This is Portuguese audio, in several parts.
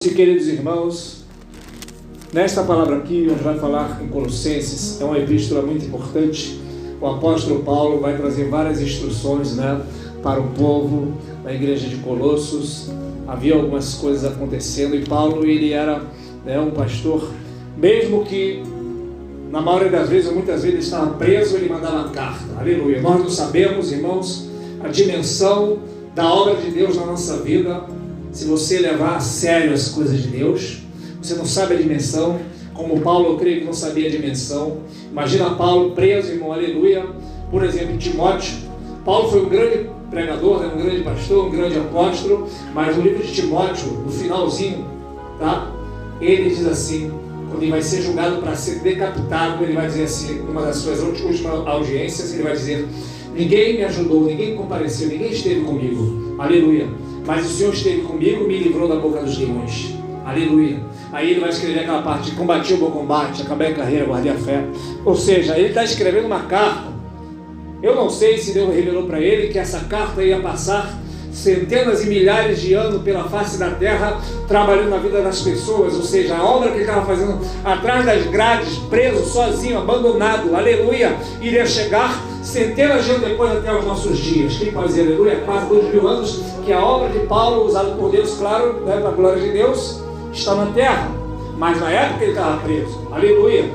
Queridos irmãos, nesta palavra aqui, onde vai falar em Colossenses, é uma epístola muito importante. O apóstolo Paulo vai trazer várias instruções, para o povo da igreja de Colossos. Havia algumas coisas acontecendo e Paulo, ele era um pastor, mesmo que na maioria das vezes, ou muitas vezes ele estava preso, ele mandava carta. Aleluia. Nós não sabemos, irmãos, a dimensão da obra de Deus na nossa vida. Se você levar a sério as coisas de Deus, você não sabe a dimensão, como Paulo, eu creio que não sabia a dimensão. Imagina Paulo preso, irmão, aleluia. Por exemplo, Timóteo. Paulo foi um grande pregador, um grande pastor, um grande apóstolo, mas no livro de Timóteo, no finalzinho, ele diz assim, quando ele vai ser julgado para ser decapitado, ele vai dizer assim, numa das suas últimas audiências, ele vai dizer: ninguém me ajudou, ninguém compareceu, ninguém esteve comigo, aleluia. Mas o Senhor esteve comigo e me livrou da boca dos leões. Aleluia. Aí ele vai escrever aquela parte: combati o bom combate, acabei a carreira, guardei a fé. Ou seja, ele está escrevendo uma carta. Eu não sei se Deus revelou para ele que essa carta ia passar centenas e milhares de anos pela face da terra, trabalhando na vida das pessoas. Ou seja, a obra que ele estava fazendo atrás das grades, preso, sozinho, abandonado, aleluia, iria chegar centenas de anos depois até os nossos dias. Quem pode dizer aleluia? Quase 2000 anos que a obra de Paulo, usada por Deus, claro, para a glória de Deus, está na terra. Mas na época ele estava preso. Aleluia.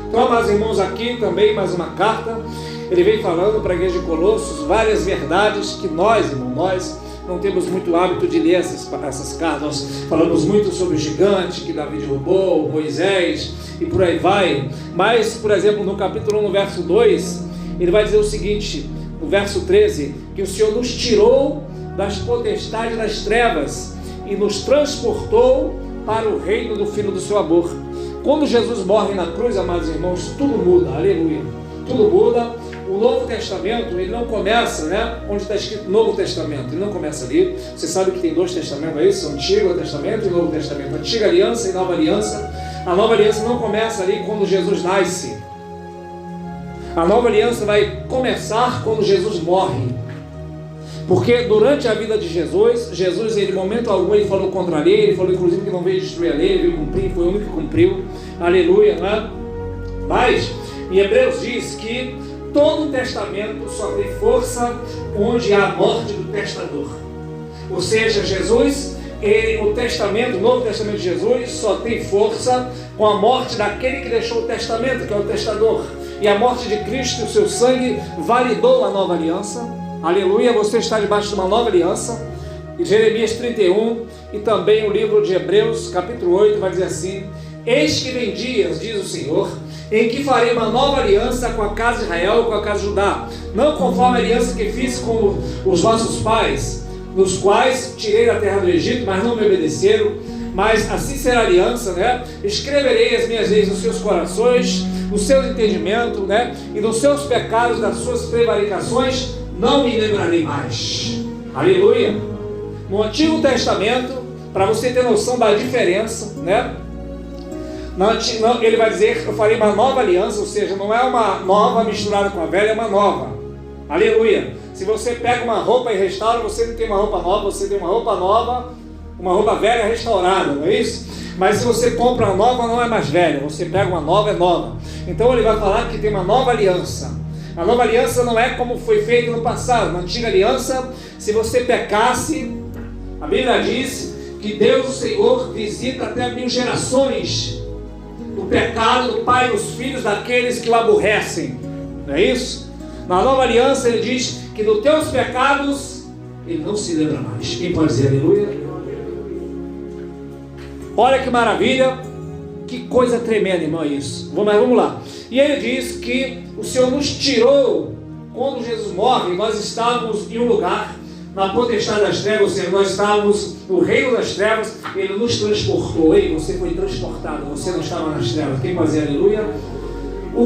Então, amados irmãos, aqui também mais uma carta. Ele vem falando para a igreja de Colossos várias verdades que nós, irmão, nós não temos muito hábito de ler essas cartas. Nós falamos muito sobre o gigante que Davi derrubou, Moisés e por aí vai. Mas, por exemplo, no capítulo 1, no verso 2, ele vai dizer o seguinte, no verso 13, que o Senhor nos tirou das potestades das trevas e nos transportou para o reino do Filho do seu amor. Quando Jesus morre na cruz, amados irmãos, tudo muda, aleluia, tudo muda. O Novo Testamento, ele não começa, onde está escrito Novo Testamento, ele não começa ali. Você sabe que tem dois testamentos, é isso? O Antigo Testamento e o Novo Testamento, Antiga Aliança e Nova Aliança. A Nova Aliança não começa ali quando Jesus nasce. A Nova Aliança vai começar quando Jesus morre. Porque durante a vida de Jesus, em momento algum, ele falou contra a lei, ele falou inclusive que não veio destruir a lei, ele veio cumprir, foi o único que cumpriu, aleluia, Mas, em Hebreus diz que todo testamento só tem força onde há a morte do testador. Ou seja, o Novo Testamento de Jesus só tem força com a morte daquele que deixou o testamento, que é o testador. E a morte de Cristo, o seu sangue, validou a nova aliança. Aleluia, você está debaixo de uma nova aliança. E Jeremias 31 e também o livro de Hebreus, capítulo 8, vai dizer assim: eis que vem dias, diz o Senhor, em que farei uma nova aliança com a casa de Israel e com a casa de Judá, não conforme a aliança que fiz com os vossos pais, nos quais tirei da terra do Egito, mas não me obedeceram. Mas assim será a aliança, escreverei as minhas leis nos seus corações, nos seus entendimentos, e nos seus pecados, das suas prevaricações, não me lembrarei mais. Aleluia. No Antigo Testamento, para você ter noção da diferença, ele vai dizer que eu farei uma nova aliança, ou seja, não é uma nova misturada com a velha, é uma nova. Aleluia. Se você pega uma roupa e restaura, você não tem uma roupa nova, você tem uma roupa nova, uma roupa velha restaurada, não é isso? Mas se você compra uma nova, não é mais velha, você pega uma nova, é nova. Então ele vai falar que tem uma nova aliança. A nova aliança não é como foi feito no passado. Na antiga aliança, se você pecasse, a Bíblia diz que Deus, o Senhor, visita até 1000 gerações o pecado do pai e dos filhos daqueles que o aborrecem, não é isso? Na nova aliança ele diz que dos teus pecados ele não se lembra mais. Quem pode dizer aleluia? Olha que maravilha, que coisa tremenda, irmão, isso. Mas vamos lá. E ele diz que o Senhor nos tirou. Quando Jesus morre, nós estávamos em um lugar na potestade das trevas, ou seja, nós estávamos no reino das trevas, ele nos transportou. Ei, você foi transportado, você não estava nas trevas. Quem pode dizer aleluia?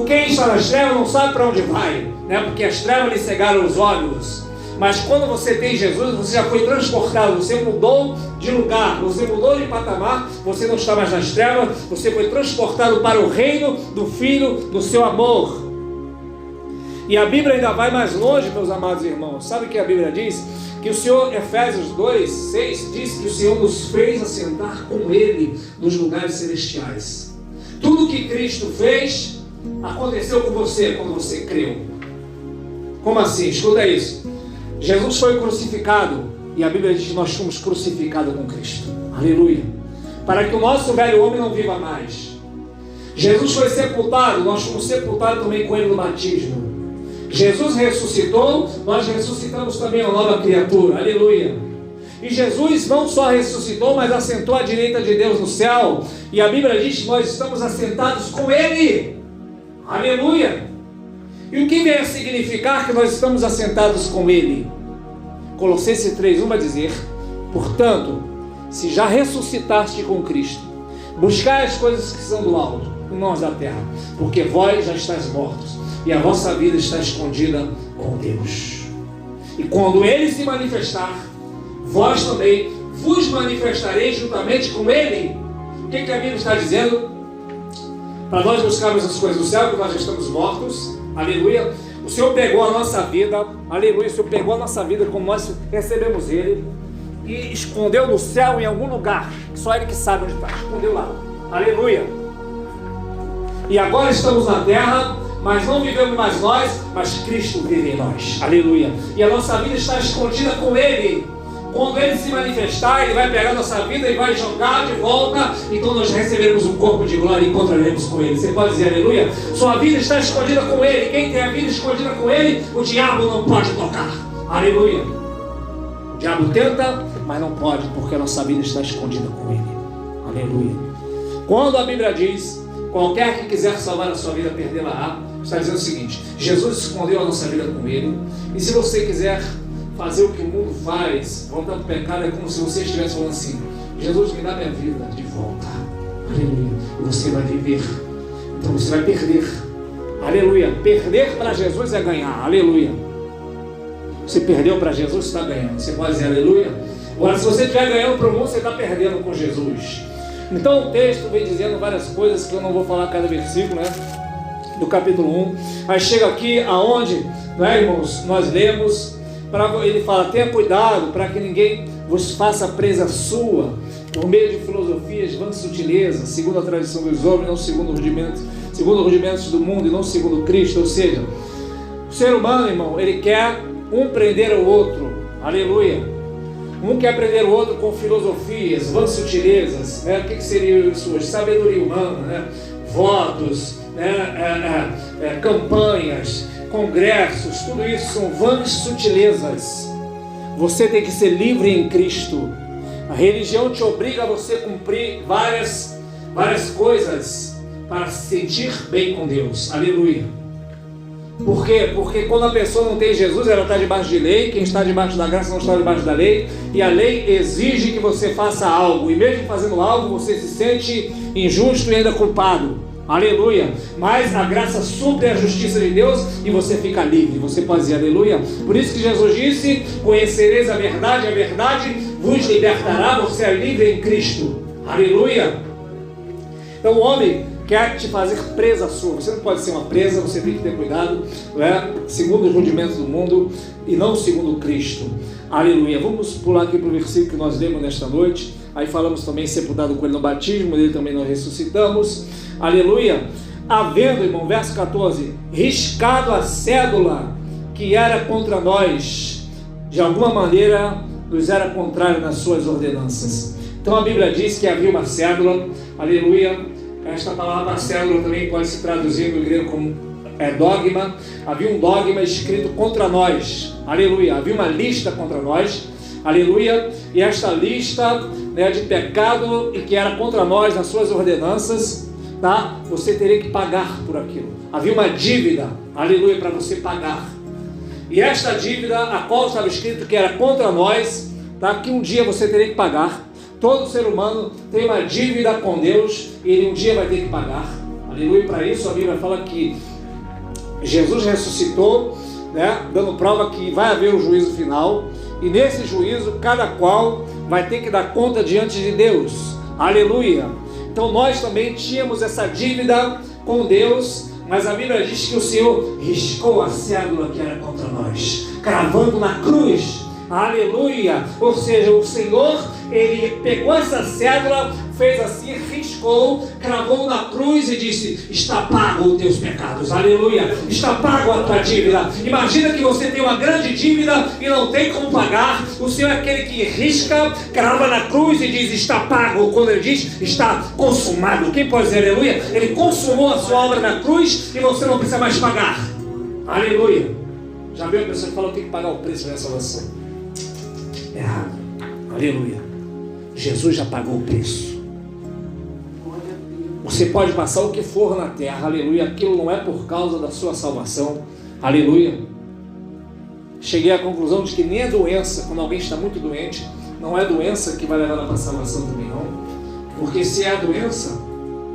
Quem está nas trevas não sabe para onde vai, porque as trevas lhe cegaram os olhos. Mas quando você tem Jesus, você já foi transportado, você mudou de lugar, você mudou de patamar, você não está mais nas trevas, você foi transportado para o reino do Filho do seu amor. E a Bíblia ainda vai mais longe, meus amados irmãos. Sabe o que a Bíblia diz? Que o Senhor, Efésios 2:6, diz que o Senhor nos fez assentar com Ele nos lugares celestiais. Tudo que Cristo fez aconteceu com você quando você creu. Como assim? Escuta isso. Jesus foi crucificado e a Bíblia diz que nós fomos crucificados com Cristo. Aleluia. Para que o nosso velho homem não viva mais. Jesus foi sepultado, nós fomos sepultados também com Ele no batismo. Jesus ressuscitou, nós ressuscitamos também uma nova criatura. Aleluia. E Jesus não só ressuscitou, mas assentou à direita de Deus no céu. E a Bíblia diz que nós estamos assentados com Ele. Aleluia. E o que vem a significar que nós estamos assentados com Ele? Colossenses 3:1 vai dizer: portanto, se já ressuscitaste com Cristo, buscai as coisas que são do alto, e não as da terra, porque vós já estáis mortos, e a vossa vida está escondida com Deus. E quando Ele se manifestar, vós também vos manifestareis juntamente com Ele. O que a Bíblia está dizendo? Para nós buscarmos as coisas do céu, porque nós já estamos mortos. Aleluia. O Senhor pegou a nossa vida. Aleluia. O Senhor pegou a nossa vida como nós recebemos Ele e escondeu no céu em algum lugar, que só Ele que sabe onde está. Escondeu lá. Aleluia. E agora estamos na terra, mas não vivemos mais nós, mas Cristo vive em nós. Aleluia. E a nossa vida está escondida com Ele. Quando Ele se manifestar, Ele vai pegar a nossa vida e vai jogar de volta. Então nós receberemos um corpo de glória e encontraremos com Ele. Você pode dizer aleluia? Sua vida está escondida com Ele. Quem tem a vida escondida com Ele, o diabo não pode tocar. Aleluia. O diabo tenta, mas não pode, porque a nossa vida está escondida com Ele. Aleluia. Quando a Bíblia diz: qualquer que quiser salvar a sua vida, perdê-la-á, está dizendo o seguinte: Jesus escondeu a nossa vida com Ele. E se você quiser fazer o que o mundo faz, voltar para o pecado, é como se você estivesse falando assim: Jesus, me dá minha vida de volta. Aleluia. E você vai viver. Então você vai perder. Aleluia. Perder para Jesus é ganhar. Aleluia. Você perdeu para Jesus, você está ganhando. Você pode dizer aleluia? Agora, se você estiver ganhando para o mundo, você está perdendo com Jesus. Então o texto vem dizendo várias coisas que eu não vou falar cada versículo, né? Do capítulo 1. Mas chega aqui aonde, né, irmãos, nós lemos. Ele fala: tenha cuidado para que ninguém vos faça presa sua por meio de filosofias, vãs sutilezas, segundo a tradição dos homens, não segundo rudimentos do mundo e não segundo Cristo. Ou seja, o ser humano, irmão, ele quer um prender o outro. Aleluia. Um quer prender o outro com filosofias, vãs sutilezas, né? O que seria isso hoje? Sabedoria humana, né? Votos, né? Campanhas, congressos, tudo isso são vãs sutilezas. Você tem que ser livre em Cristo. A religião te obriga a você cumprir várias coisas para se sentir bem com Deus. Aleluia. Por quê? Porque quando a pessoa não tem Jesus, ela está debaixo de lei. Quem está debaixo da graça não está debaixo da lei. E a lei exige que você faça algo. E mesmo fazendo algo, você se sente injusto e ainda culpado. Aleluia. Mas a graça supre a justiça de Deus e você fica livre. Você pode dizer aleluia? Por isso que Jesus disse: conhecereis a verdade vos libertará. Você é livre em Cristo. Aleluia. Então o homem quer te fazer presa sua. Você não pode ser uma presa, você tem que ter cuidado, né? Segundo os rudimentos do mundo e não segundo Cristo. Aleluia. Vamos pular aqui para o versículo que nós lemos nesta noite. Aí falamos também sepultado com Ele no batismo, dele também nós ressuscitamos. Aleluia. Havendo, irmão, verso 14, riscado a cédula que era contra nós, de alguma maneira nos era contrário nas suas ordenanças. Então a Bíblia diz que havia uma cédula. Aleluia. Esta palavra cédula também pode se traduzir no grego como dogma. Havia um dogma escrito contra nós. Aleluia. Havia uma lista contra nós. Aleluia. E esta lista, né, de pecado e que era contra nós nas suas ordenanças, tá? Você teria que pagar por aquilo. Havia uma dívida, aleluia, para você pagar. E esta dívida, a qual estava escrito que era contra nós, tá? Que um dia você teria que pagar. Todo ser humano tem uma dívida com Deus e ele um dia vai ter que pagar. Aleluia. Para isso a Bíblia fala que Jesus ressuscitou, né, dando prova que vai haver o juízo final. E nesse juízo, cada qual vai ter que dar conta diante de Deus. Aleluia. Então nós também tínhamos essa dívida com Deus, Mas a Bíblia diz que o Senhor riscou a cédula que era contra nós, cravando na cruz. Aleluia! Ou seja, o Senhor, Ele pegou essa cédula, fez assim, riscou, cravou na cruz e disse: está pago os teus pecados. Aleluia! Está pago a tua dívida. Imagina que você tem uma grande dívida e não tem como pagar. O Senhor é aquele que risca, crava na cruz e diz: está pago. Quando Ele diz: está consumado. Quem pode dizer aleluia? Ele consumou a sua obra na cruz e você não precisa mais pagar. Aleluia! Já viu a pessoa que fala que tem que pagar o preço da salvação? Errado. Aleluia. Jesus já pagou o preço. Você pode passar o que for na terra, aleluia, aquilo não é por causa da sua salvação, aleluia. Cheguei à conclusão de que nem a doença, quando alguém está muito doente, não é doença que vai levar para a salvação também não. Porque se é a doença,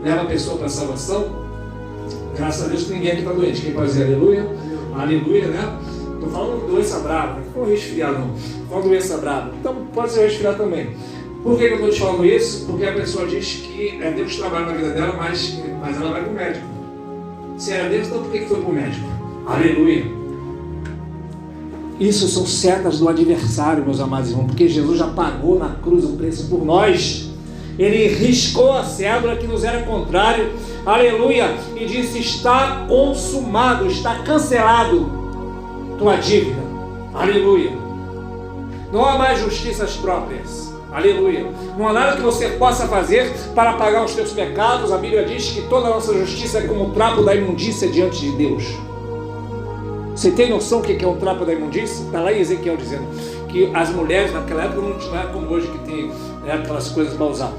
leva a pessoa para a salvação, graças a Deus que ninguém aqui está doente. Quem pode dizer aleluia? Aleluia, né? Estou falando de doença brava, não é resfriado não, estou falando de doença brava, então pode ser resfriado também. Por que eu estou te falando isso? Porque a pessoa diz que é Deus que trabalha na vida dela, mas ela vai para o médico. Se era Deus, então por que foi para o médico? Aleluia! Isso são setas do adversário, meus amados irmãos, porque Jesus já pagou na cruz o preço por nós. Ele riscou a cédula que nos era contrário, aleluia, e disse: está consumado, está cancelado tua dívida, aleluia. Não há mais justiças próprias, aleluia. Não há nada que você possa fazer para pagar os teus pecados. A Bíblia diz que toda a nossa justiça é como o trapo da imundícia diante de Deus. Você tem noção do que é um trapo da imundícia? Está lá em Ezequiel dizendo que as mulheres naquela época não era como hoje que tem aquelas coisas para usar.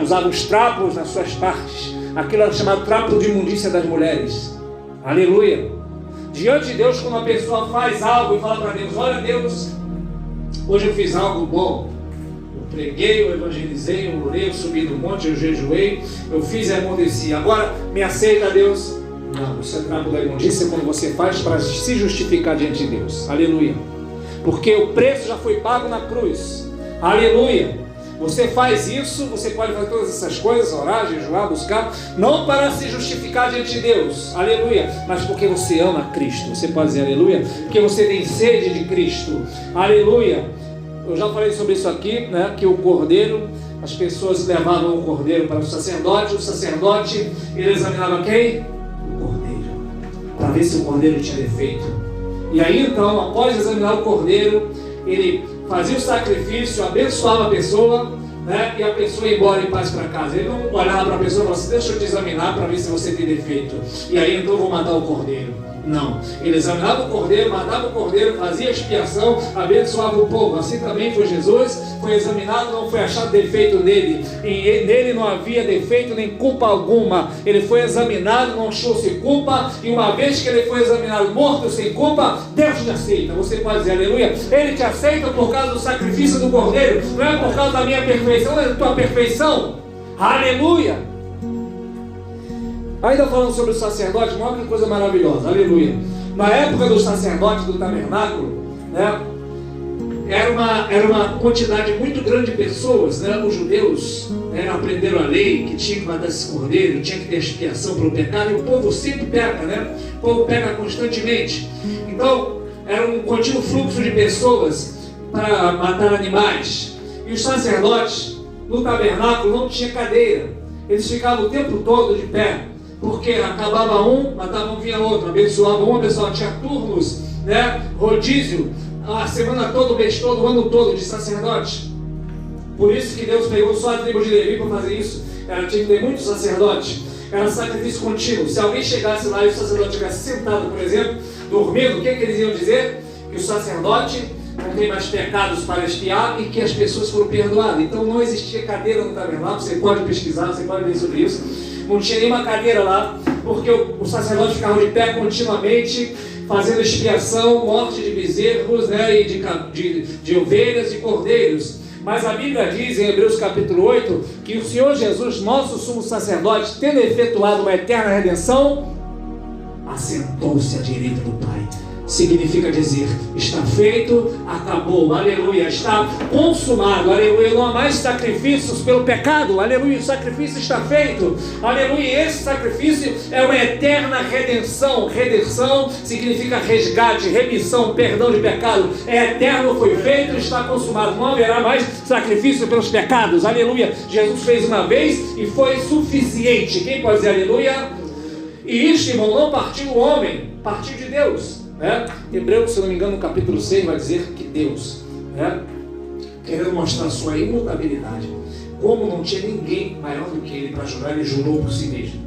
Usavam os trapos nas suas partes. Aquilo era chamado trapo de imundícia das mulheres, aleluia. Diante de Deus, quando a pessoa faz algo e fala para Deus: olha Deus, hoje eu fiz algo bom, eu preguei, eu evangelizei, eu orei, eu subi no monte, eu jejuei, eu fiz e aconteci, agora me aceita Deus? Não, isso é trapo da imundícia quando você faz para se justificar diante de Deus, aleluia, porque o preço já foi pago na cruz, aleluia. Você faz isso, você pode fazer todas essas coisas, orar, jejuar, buscar, não para se justificar diante de Deus, aleluia, mas porque você ama Cristo. Você pode dizer aleluia? Porque você tem sede de Cristo, aleluia. Eu já falei sobre isso aqui, né? Que o cordeiro, as pessoas levavam o cordeiro para o sacerdote, ele examinava quem? O cordeiro, para ver se o cordeiro tinha defeito. E aí então, após examinar o cordeiro, ele fazia o sacrifício, abençoava a pessoa, né? E a pessoa ia embora em paz para casa. Ele não olhava para a pessoa e falava assim: deixa eu te examinar para ver se você tem defeito, e aí então eu vou matar o cordeiro. Não, ele examinava o cordeiro, matava o cordeiro, fazia expiação, abençoava o povo. Assim também foi Jesus, foi examinado, não foi achado defeito nele, e nele não havia defeito nem culpa alguma. Ele foi examinado, não achou-se culpa, e uma vez que ele foi examinado morto sem culpa, Deus te aceita. Você pode dizer aleluia? Ele te aceita por causa do sacrifício do cordeiro, não é por causa da minha perfeição, é da tua perfeição. Aleluia! Ainda falando sobre o sacerdote, olha que coisa maravilhosa, aleluia. Na época do sacerdote do tabernáculo, né, era uma quantidade muito grande de pessoas, né? Os judeus, né, aprenderam a lei que tinha que matar esse cordeiro, tinha que ter expiação pelo pecado, e o povo sempre peca, né? O povo peca constantemente. Então, era um contínuo fluxo de pessoas para matar animais. E os sacerdotes no tabernáculo não tinha cadeira, eles ficavam o tempo todo de pé. Porque acabava um, matava um, vinha outro, abençoava um, abençoava, tinha turnos, né? Rodízio, a semana toda, o mês todo, o ano todo de sacerdote. Por isso que Deus pegou só a tribo de Levi para fazer isso. Tinha que ter muitos sacerdotes, era sacrifício contínuo. Se alguém chegasse lá e o sacerdote estivesse sentado, por exemplo, dormindo, o que eles iam dizer? Que o sacerdote não tem mais pecados para expiar e que as pessoas foram perdoadas. Então não existia cadeira no tabernáculo, você pode pesquisar, você pode ver sobre isso. Não tinha nenhuma cadeira lá, porque o sacerdote ficava de pé continuamente, fazendo expiação, morte de bezerros, né, e de ovelhas e cordeiros. Mas a Bíblia diz em Hebreus capítulo 8, que o Senhor Jesus, nosso sumo sacerdote, tendo efetuado uma eterna redenção, assentou-se à direita do Pai. significa dizer, está feito, acabou, aleluia, está consumado, aleluia, não há mais sacrifícios pelo pecado, aleluia, o sacrifício está feito, aleluia, esse sacrifício é uma eterna redenção, redenção significa resgate, remissão, perdão de pecado, é eterno, foi feito, está consumado, não haverá mais sacrifício pelos pecados, aleluia, Jesus fez uma vez e foi suficiente, quem pode dizer aleluia? E isto, irmão, não partiu do homem, partiu de Deus. Hebreus, se não me engano, no capítulo 6 vai dizer que Deus, querendo mostrar sua imutabilidade, como não tinha ninguém maior do que ele para jurar, ele jurou por si mesmo,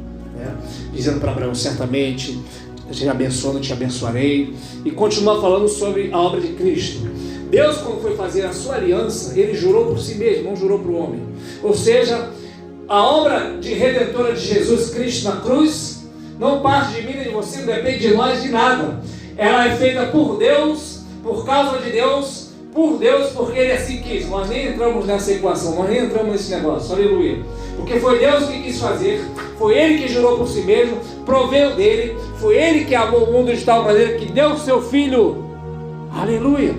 dizendo para Abraão, certamente te abençoo, não te abençoarei, e continua falando sobre a obra de Cristo. Deus, quando foi fazer a sua aliança, ele jurou por si mesmo, não jurou para o homem. Ou seja, a obra de redentora de Jesus Cristo na cruz não parte de mim nem de você, não depende de nós de nada. Ela é feita por Deus, por causa de Deus, por Deus, porque Ele assim quis. Nós nem entramos nessa equação, nós nem entramos nesse negócio, aleluia. Porque foi Deus que quis fazer, foi Ele que jurou por si mesmo, proveu dele, foi Ele que amou o mundo de tal maneira que deu o seu Filho, aleluia.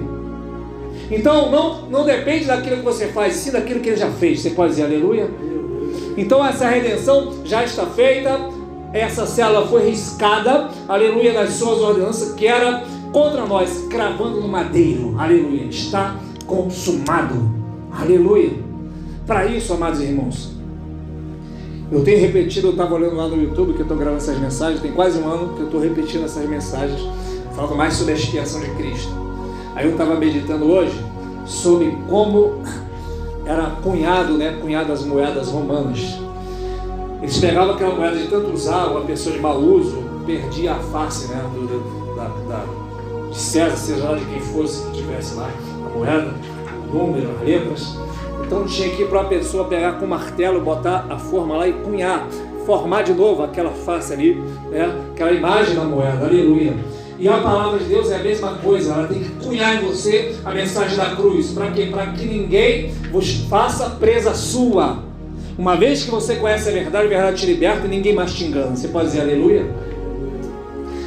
Então não depende daquilo que você faz, sim daquilo que Ele já fez. Você pode dizer aleluia? Então essa redenção já está feita. Essa célula foi riscada, aleluia, nas suas ordenanças, que era contra nós, cravando no madeiro, aleluia, está consumado, aleluia. Para isso, amados irmãos, eu tenho repetido, eu estava olhando lá no YouTube, que eu estou gravando essas mensagens, tem quase um ano que eu estou repetindo essas mensagens, falando mais sobre a expiação de Cristo. Aí eu estava meditando hoje sobre como era cunhado as moedas romanas. Eles pegavam aquela moeda de tanto usar, uma pessoa de mau uso perdia a face, de César, seja lá de quem fosse que tivesse lá a moeda, o número, as letras. Então tinha que ir para a pessoa pegar com o martelo, botar a forma lá e cunhar, formar de novo aquela face ali, aquela imagem da moeda, aleluia. E a palavra de Deus é a mesma coisa, ela tem que cunhar em você a mensagem da cruz. Para quê? Para que ninguém vos faça presa sua. Uma vez que você conhece a verdade te liberta e ninguém mais te engana. Você pode dizer aleluia?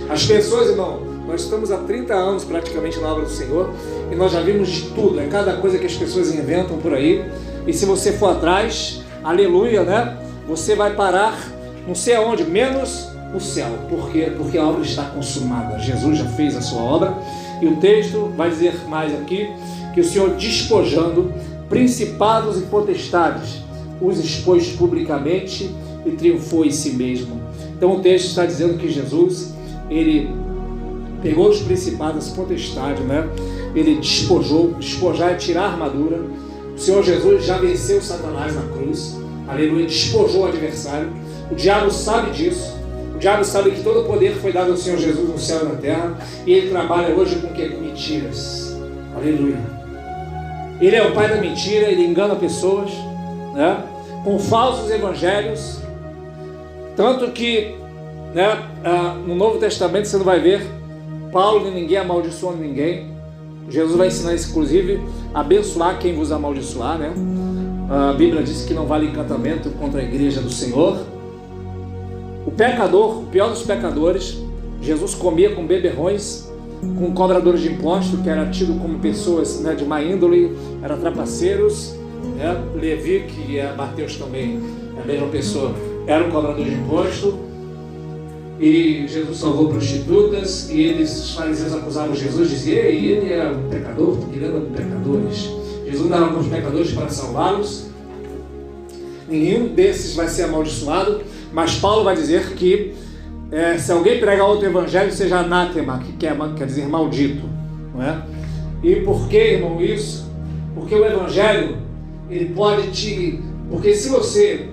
As pessoas, irmão, nós estamos há 30 anos praticamente na obra do Senhor e nós já vimos de tudo, cada coisa que as pessoas inventam por aí. E se você for atrás, aleluia, você vai parar não sei aonde, menos no céu. Por quê? Porque a obra está consumada. Jesus já fez a sua obra. E o texto vai dizer mais aqui, que o Senhor, despojando principados e potestades, os expôs publicamente e triunfou em si mesmo. Então o texto está dizendo que Jesus, ele pegou os principados, as potestades, ele despojou. Despojar é tirar a armadura. O Senhor Jesus já venceu Satanás na cruz, aleluia, despojou o adversário. O diabo sabe disso. O diabo sabe que todo o poder foi dado ao Senhor Jesus no céu e na terra, e ele trabalha hoje com o quê? Com mentiras, aleluia. Ele é o pai da mentira, ele engana pessoas, com falsos evangelhos, tanto que no Novo Testamento você não vai ver Paulo nem ninguém amaldiçoando ninguém. Jesus vai ensinar isso, inclusive, a abençoar quem vos amaldiçoar, A Bíblia diz que não vale encantamento contra a igreja do Senhor. O pecador, o pior dos pecadores, Jesus comia com beberrões, com cobradores de impostos, que era tido como pessoas de má índole, eram trapaceiros. Levi, que é Mateus também, é a mesma pessoa, era um cobrador de imposto. E Jesus salvou prostitutas, e os fariseus acusavam Jesus, diziam, e ele era um pecador, porque ele anda com pecadores. Jesus andava com os pecadores para salvá-los. Nenhum desses vai ser amaldiçoado, mas Paulo vai dizer que se alguém pregar outro evangelho, seja anátema, que quer dizer maldito, não é? E por que, irmão, isso? Porque o evangelho, ele pode porque se você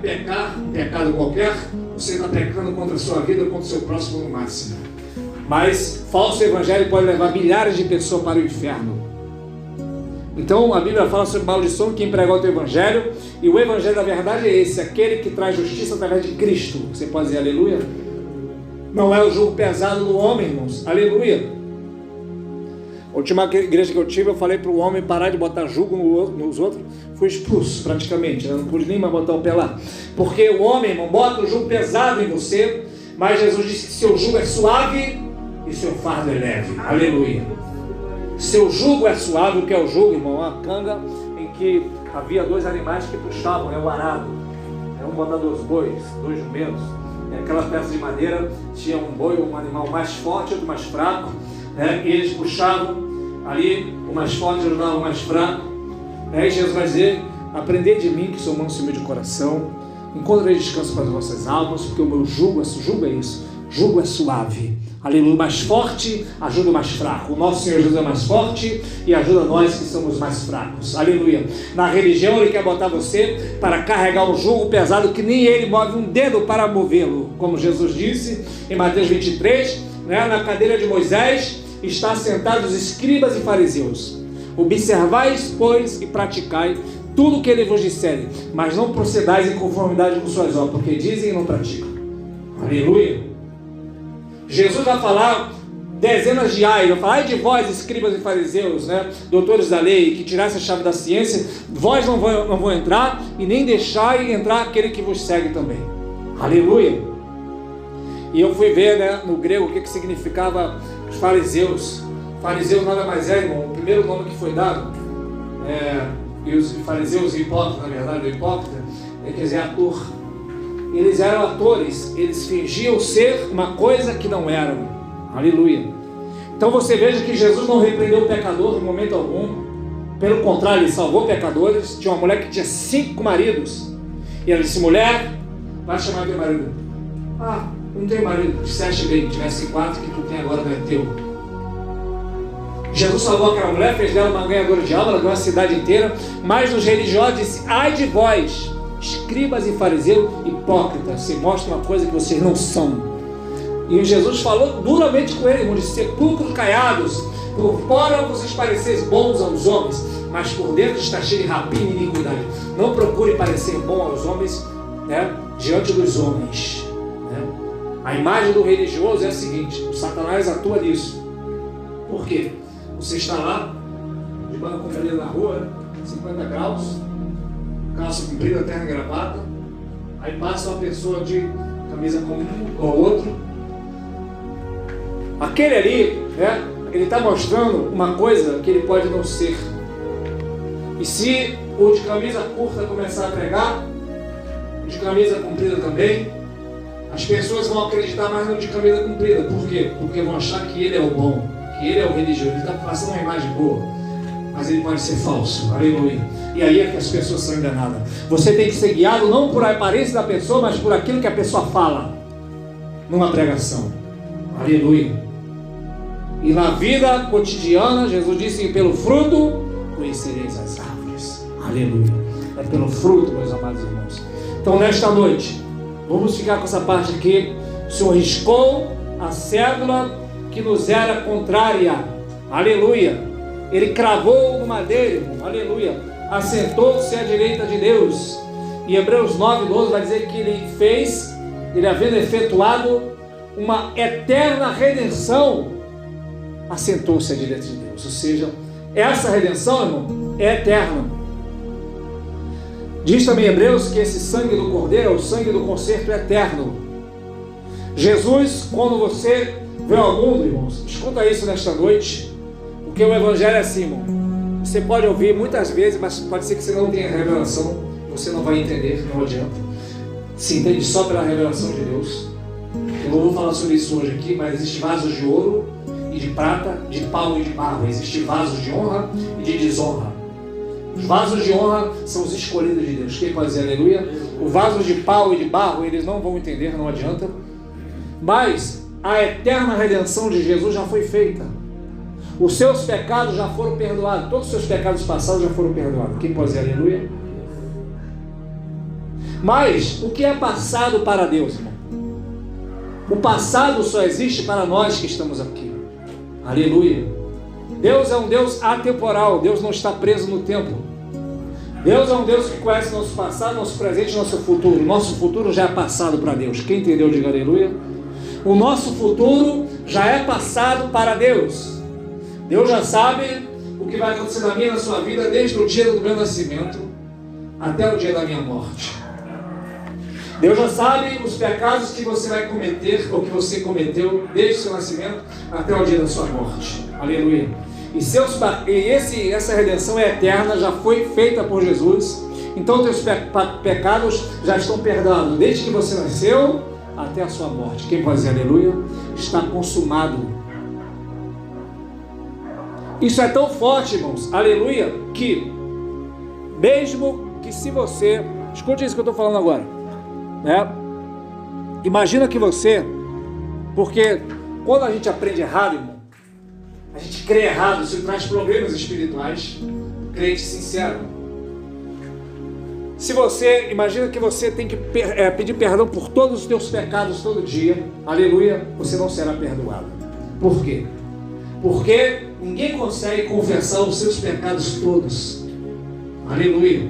pecar um pecado qualquer, você está pecando contra a sua vida ou contra o seu próximo no máximo. Mas falso evangelho pode levar milhares de pessoas para o inferno. Então a Bíblia fala sobre maldição quem prega outro evangelho, e o evangelho da verdade é esse, aquele que traz justiça através de Cristo. Você pode dizer aleluia? Não é o jugo pesado do homem, irmãos, aleluia. A última igreja que eu tive, eu falei para o homem parar de botar jugo nos outros, fui expulso praticamente, eu não pude nem mais botar o pé lá, porque o homem, irmão, bota o jugo pesado em você, mas Jesus disse que seu jugo é suave e seu fardo é leve. Aleluia. Seu jugo é suave. O que é o jugo, irmão? Uma canga em que havia dois animais que puxavam, o arado. Um botando os bois, dois jumentos. Aquela peça de madeira tinha um boi, um animal mais forte e outro mais fraco. E eles puxavam ali, o mais forte ajudava o mais fraco. E Jesus vai dizer: aprendei de mim, que sou manso e humilde de coração, encontrei descanso para as vossas almas, porque o meu jugo é isso, jugo é suave. Aleluia. O mais forte ajuda o mais fraco. O nosso Senhor Jesus é mais forte e ajuda nós que somos mais fracos. Aleluia. Na religião Ele quer botar você para carregar um jugo pesado que nem Ele move um dedo para movê-lo. Como Jesus disse em Mateus 23, na cadeira de Moisés está sentados os escribas e fariseus. Observais, pois, e praticai tudo o que Ele vos disser, mas não procedais em conformidade com suas obras, porque dizem e não praticam. Aleluia. Jesus vai falar dezenas de ai, vai falar: ai de vós, escribas e fariseus, doutores da lei, que tirasse a chave da ciência, vós não vão entrar, e nem deixai entrar aquele que vos segue também. Aleluia. E eu fui ver no grego o que significava os fariseus. Fariseus nada mais é, irmão, o primeiro nome que foi dado, e os fariseus, hipócritas, na verdade, o hipócrita, quer dizer, ator. Eles eram atores, eles fingiam ser uma coisa que não eram. Aleluia. Então você veja que Jesus não repreendeu o pecador em momento algum. Pelo contrário, Ele salvou pecadores. Tinha uma mulher que tinha 5 maridos. E ela disse: mulher, vai chamar teu marido. Não tenho marido. Disseste bem, tivesse 4, que tu tem agora não é teu. Jesus salvou aquela mulher, fez dela uma ganhadora de alma, ela ganhou a cidade inteira. Mas os religiosos disse: ai de vós, escribas e fariseus hipócritas, se mostra uma coisa que vocês não são. E Jesus falou duramente com ele, irmão, de sepulcros caiados, por fora vocês pareceis bons aos homens, mas por dentro está cheio de rapina e iniquidade. Não procure parecer bom aos homens, diante dos homens. A imagem do religioso é a seguinte: o Satanás atua nisso. Por quê? Você está lá, de banda comprida na rua, 50 graus, calça comprida, terno e gravata, aí passa uma pessoa de camisa comum ou outro. Aquele ali, ele está mostrando uma coisa que ele pode não ser. E se o de camisa curta começar a pregar, o de camisa comprida também, as pessoas vão acreditar mais no de camisa comprida. Por quê? Porque vão achar que ele é o bom, que ele é o religioso, ele está passando uma imagem boa. Mas ele pode ser falso. Aleluia. E aí é que as pessoas são enganadas. Você tem que ser guiado não por a aparência da pessoa, mas por aquilo que a pessoa fala numa pregação. Aleluia. E na vida cotidiana, Jesus disse: pelo fruto conhecereis as árvores. Aleluia. É pelo fruto, meus amados irmãos. Então nesta noite, vamos ficar com essa parte aqui. O Senhor riscou a cédula que nos era contrária. Aleluia. Ele cravou no madeiro, aleluia, assentou-se à direita de Deus. E Hebreus 9:12 vai dizer que ele havendo efetuado uma eterna redenção, assentou-se à direita de Deus. Ou seja, essa redenção, irmão, é eterna. Diz também Hebreus que esse sangue do Cordeiro é o sangue do conserto eterno. Jesus, quando você veio ao mundo, irmãos, escuta isso nesta noite. Porque o Evangelho é assim, irmão. Você pode ouvir muitas vezes, mas pode ser que você não tenha revelação. Você não vai entender, não adianta. Se entende só pela revelação de Deus. Eu não vou falar sobre isso hoje aqui, mas existem vasos de ouro e de prata, de pau e de barro. Existem vasos de honra e de desonra. Os vasos de honra são os escolhidos de Deus. Quem pode dizer aleluia? Os vasos de pau e de barro, eles não vão entender, não adianta. Mas a eterna redenção de Jesus já foi feita. Os seus pecados já foram perdoados. Todos os seus pecados passados já foram perdoados. Quem pode dizer aleluia? Mas o que é passado para Deus, irmão? O passado só existe para nós que estamos aqui. Aleluia. Deus é um Deus atemporal. Deus não está preso no tempo. Deus é um Deus que conhece nosso passado, nosso presente e nosso futuro. Nosso futuro já é passado para Deus. Quem entendeu, diga aleluia. O nosso futuro já é passado para Deus. Deus já sabe o que vai acontecer na minha e na sua vida desde o dia do meu nascimento até o dia da minha morte. Deus já sabe os pecados que você vai cometer, ou que você cometeu desde o seu nascimento até o dia da sua morte. Aleluia. E essa redenção é eterna, já foi feita por Jesus. Então teus pecados já estão perdoados, desde que você nasceu até a sua morte. Quem pode dizer aleluia? Está consumado. Isso é tão forte, irmãos, aleluia, que mesmo que se você... Escute isso que eu estou falando agora, né? Imagina que você... Porque quando a gente aprende errado, irmão, a gente crê errado, isso traz problemas espirituais. Crente sincero. Se você, imagina que você tem que pedir perdão por todos os teus pecados todo dia, aleluia, você não será perdoado. Por quê? Porque ninguém consegue confessar os seus pecados todos. Aleluia.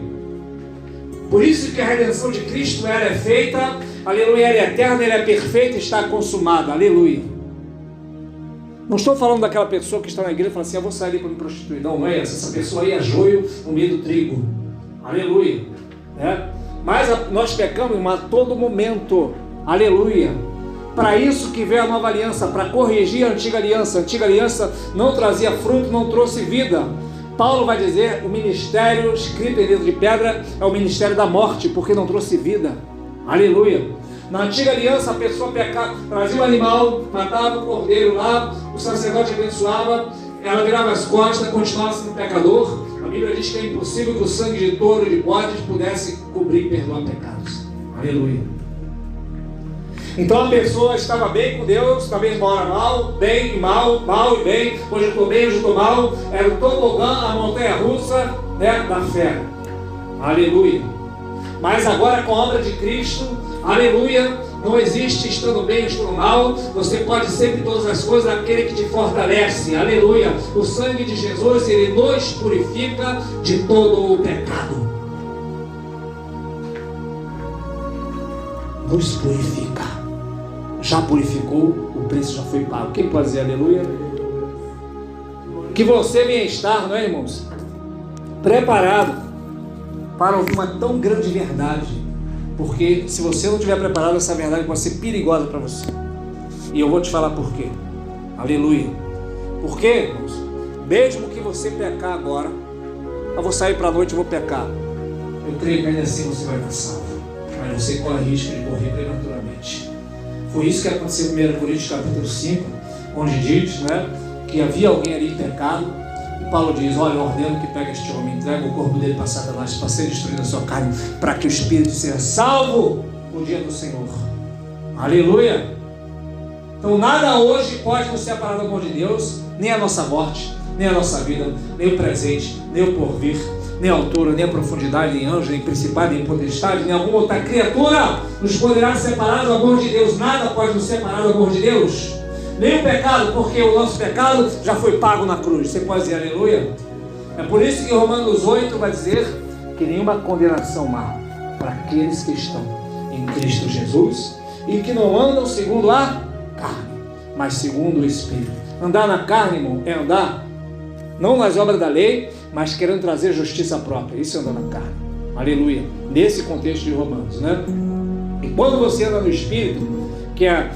Por isso que a redenção de Cristo ela é feita, aleluia, ela é eterna, ela é perfeita, está consumada, aleluia. Não estou falando daquela pessoa que está na igreja e fala assim, eu vou sair para me prostituir. Não, não é essa pessoa aí é joio no meio do trigo, aleluia. Mas nós pecamos a todo momento, aleluia. Para isso que veio a nova aliança, para corrigir a antiga aliança. A antiga aliança não trazia fruto, não trouxe vida. Paulo vai dizer, o ministério escrito em letra de pedra é o ministério da morte, porque não trouxe vida, aleluia. Na antiga aliança a pessoa pecava, trazia um animal, matava o cordeiro lá, o sacerdote abençoava, ela virava as costas, continuava sendo pecador. A Bíblia diz que é impossível que o sangue de touro e de bodes pudesse cobrir e perdoar pecados. Aleluia. Então a pessoa estava bem com Deus, talvez uma hora mal, bem e mal, mal e bem, hoje eu estou bem, hoje eu estou mal. Era o tobogã, a montanha russa, né, da fé. Aleluia. Mas agora com a obra de Cristo, aleluia, não existe estando bem ou estando mal. Você pode sempre todas as coisas naquele que te fortalece. Aleluia. O sangue de Jesus, ele nos purifica de todo o pecado. Nos purifica. Já purificou, o preço já foi pago. Quem pode dizer aleluia? Que você venha estar, não é, irmãos? Preparado para ouvir uma tão grande verdade. Porque se você não estiver preparado, essa verdade pode ser perigosa para você. E eu vou te falar por quê. Aleluia. Por quê, irmãos? Mesmo que você pecar agora, eu vou sair para a noite e vou pecar. Eu creio que ainda assim você vai estar salvo. Mas você corre risco de morrer prematuramente. Foi isso que aconteceu em 1 Coríntios capítulo 5, onde diz, né, que havia alguém ali em pecado. E Paulo diz, olha, eu ordeno que pegue este homem, entregue o corpo dele para Satanás, para ser destruído a sua carne, para que o espírito seja salvo no dia do Senhor. Aleluia! Então nada hoje pode nos separar do amor de Deus, nem a nossa morte, nem a nossa vida, nem o presente, nem o porvir, nem a altura, nem a profundidade, nem anjo, nem principado, nem potestade, nem alguma outra criatura nos poderá separar do amor de Deus. Nada pode nos separar do amor de Deus. Nem o pecado, porque o nosso pecado já foi pago na cruz. Você pode dizer aleluia? É por isso que Romanos 8 vai dizer que nenhuma condenação há para aqueles que estão em Cristo Jesus e que não andam segundo a carne, mas segundo o Espírito. Andar na carne, irmão, é andar não nas obras da lei, mas querendo trazer justiça própria. Isso é andar na carne. Aleluia. Nesse contexto de Romanos, né? E quando você anda no Espírito, que é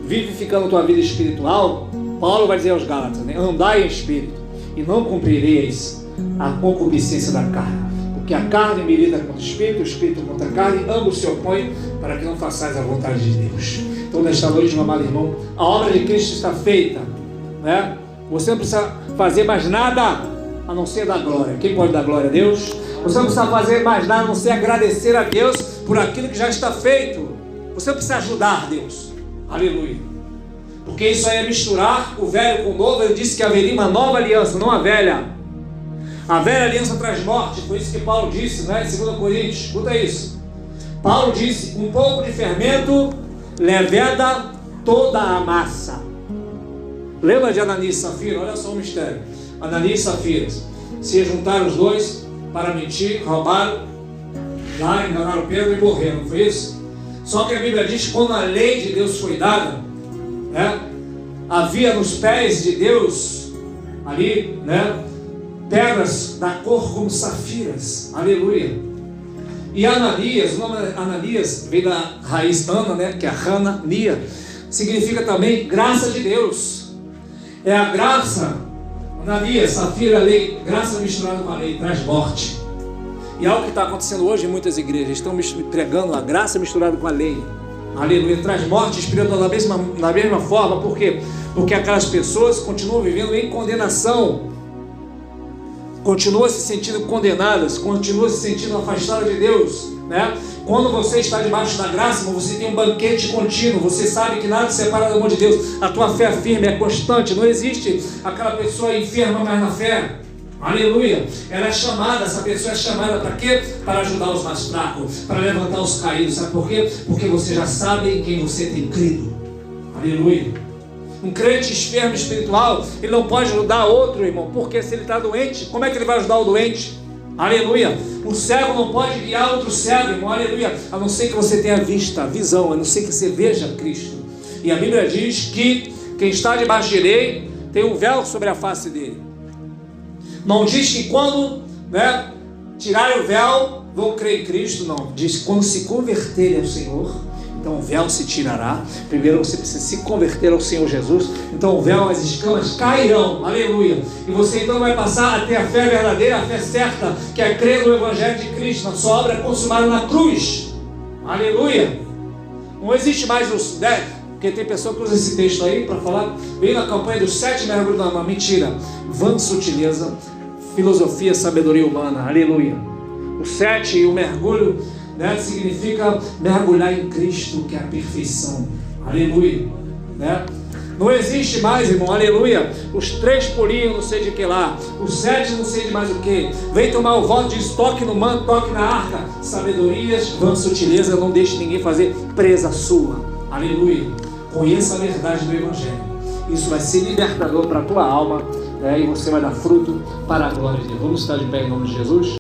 vivificando a tua vida espiritual, Paulo vai dizer aos Gálatas, né? Andai em Espírito e não cumprireis a concupiscência da carne, porque a carne milita contra o Espírito contra a carne, ambos se opõem para que não façais a vontade de Deus. Então nesta noite, meu amado irmão, a obra de Cristo está feita, né? Você não precisa fazer mais nada a não ser dar glória. Quem pode dar glória a Deus? Você não precisa fazer mais nada a não ser agradecer a Deus por aquilo que já está feito. Você não precisa ajudar Deus. Aleluia. Porque isso aí é misturar o velho com o novo. Ele disse que haveria uma nova aliança, não a velha. A velha aliança traz morte. Foi isso que Paulo disse, né? Em 2 Coríntios. Escuta isso. Paulo disse, um pouco de fermento leveda toda a massa. Lembra de Ananias e Safira? Olha só o mistério. Ananias e Safira se juntaram os dois para mentir, roubaram, lá enganaram Pedro e morreram, não foi isso? Só que a Bíblia diz que quando a lei de Deus foi dada, né, havia nos pés de Deus ali, né, pedras da cor como safiras. Aleluia. E Ananias, o nome Ananias veio da raiz Ana, né, que é Hanania, significa também graça de Deus. É a graça, Ananias, Safira, a lei, graça misturada com a lei, traz morte. E é algo que está acontecendo hoje em muitas igrejas, estão pregando a graça misturada com a lei. Aleluia, traz morte espiritual da mesma forma. Por quê? Porque aquelas pessoas continuam vivendo em condenação, continuam se sentindo condenadas, continuam se sentindo afastadas de Deus, né? Quando você está debaixo da graça, você tem um banquete contínuo, você sabe que nada te separa do amor de Deus, a tua fé é firme, é constante, não existe aquela pessoa enferma mais na fé. Aleluia, ela é chamada, essa pessoa é chamada para quê? Para ajudar os mais fracos, para levantar os caídos. Sabe por quê? Porque você já sabe em quem você tem crido. Aleluia. Um crente enfermo espiritual, ele não pode ajudar outro, irmão, porque se ele está doente, como é que ele vai ajudar o doente? Aleluia. O cego não pode guiar outro cego, irmão. Aleluia. A não ser que você tenha vista, visão, a não ser que você veja Cristo. E a Bíblia diz que quem está debaixo de lei tem um véu sobre a face dele. Não diz que quando, né, tirarem o véu vão crer em Cristo, não. Diz que quando se converterem ao Senhor, então o véu se tirará. Primeiro você precisa se converter ao Senhor Jesus, então o véu, as escamas cairão, aleluia. E você então vai passar a ter a fé verdadeira, a fé certa, que é crer no Evangelho de Cristo, na sua obra consumada na cruz, aleluia. Não existe mais os 10, porque tem pessoa que usa esse texto aí para falar, veio na campanha dos 7 mergulhos, não, mentira, vã sutileza, filosofia, sabedoria humana, aleluia. O 7 e o mergulho, né, significa mergulhar em Cristo, que é a perfeição, aleluia, né? Não existe mais, irmão, aleluia, os 3 pulinhos, não sei de que lá, os 7 não sei de mais o que, vem tomar o voto de toque no manto, toque na arca, sabedorias, vã sutileza, não deixe ninguém fazer presa sua, aleluia. Conheça a verdade do Evangelho, isso vai ser libertador para a tua alma, né, e você vai dar fruto para a glória de Deus. Vamos estar de pé em nome de Jesus?